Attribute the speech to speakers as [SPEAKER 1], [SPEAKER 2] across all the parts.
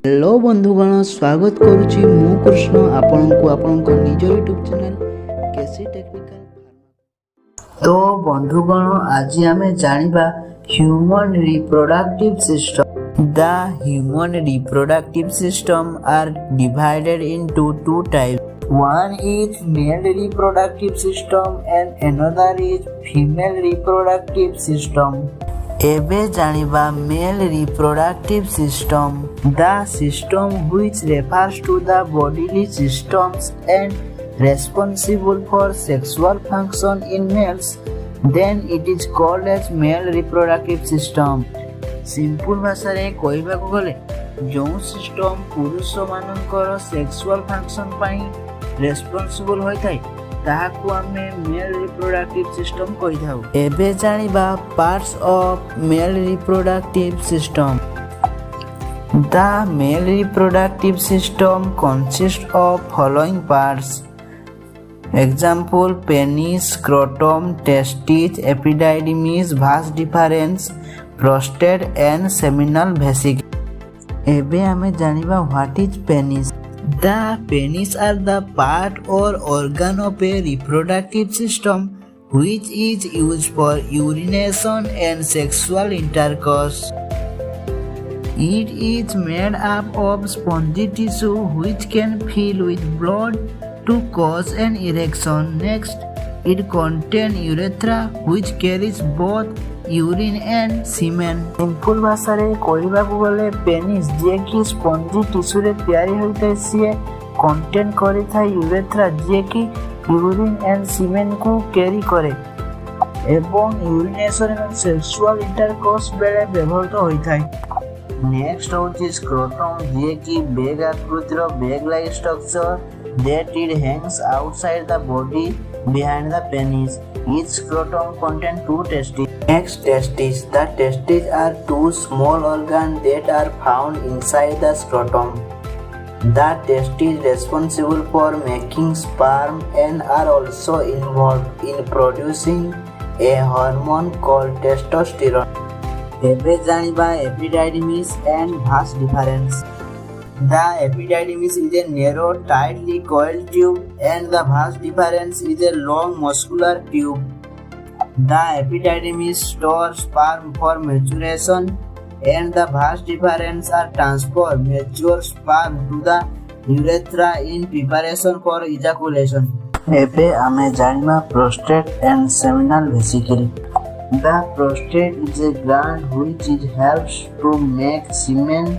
[SPEAKER 1] Hello बंधुगण स्वागत करुच्ची मु कृष्ण आपनकु आपनक निज यूट्यूब चैनल केसी टेक्निकल तो बंधुगण आज आमे जानिबा human reproductive system. The human reproductive system are divided into two types. One is male reproductive system and another is female reproductive system। एबे जानिबा male reproductive system. The system which refers to the bodily systems and responsible for sexual function in males, then it is called as male reproductive system। Simple भाषा रे कहबा को गले जो system पुरुष मानकर सेक्सुअल फंक्शन पई रेस्पोंसिबल होय थाय ताहाकु आमे मेल रिप्रोडक्टिव सिस्टम कहि थाउ। एबे जानिबा parts of male reproductive system. The male reproductive system consists of following parts। Example: penis, scrotum, testes, epididymis, vas deferens, prostate and seminal vesicles। एबे आमे जानिबा what is penis। The penis are the part or organ of a reproductive system which is used for urination and sexual intercourse। It is made up of spongy tissue which can fill with blood to cause an erection। Next, it contains urethra which carries both urine and semen. Simple भाषा रे कहबा को गले penis जे कि spongy tissue रे तयारी होइते से कंटेन करि थाय यूरेथ्रा जे कि यूरिन एंड सीमेन को कैरी करे एवं यूरिनेशन एंड सेक्सुअल इंटरकोर्स बेले व्यवहृत होई थाय। नेक्स्ट होची स्क्रोटम जे कि बैग आकृतिर bag like structure that it hangs outside the body behind the penis। Each scrotum contains two testes। Next, testes। The testes are two small organs that are found inside the scrotum। The testes responsible for making sperm and are also involved in producing a hormone called testosterone। एबे जानिबा epididymis and vas deferens। The epididymis is a narrow, tightly coiled tube, and the vas deferens is a long, muscular tube। The epididymis stores sperm for maturation, and the vas deferens are transfer mature sperm to the urethra in preparation for ejaculation। एबे आमे जानिबा prostate and seminal vesicle। The prostate is a gland which helps to make semen,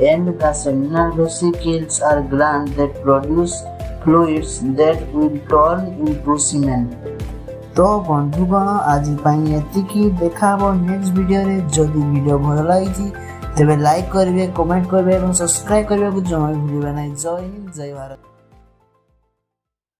[SPEAKER 1] and the seminal vesicles are glands that produce fluids that will turn into semen। तो बंधुगण आज पाई एतिकी देखाबो next video रे। जदि video भल लागी तेबे like करबे, कमेंट करबे और सब्सक्राइब करबे को जमा भूलिबे नै। जय हिंद, जय भारत।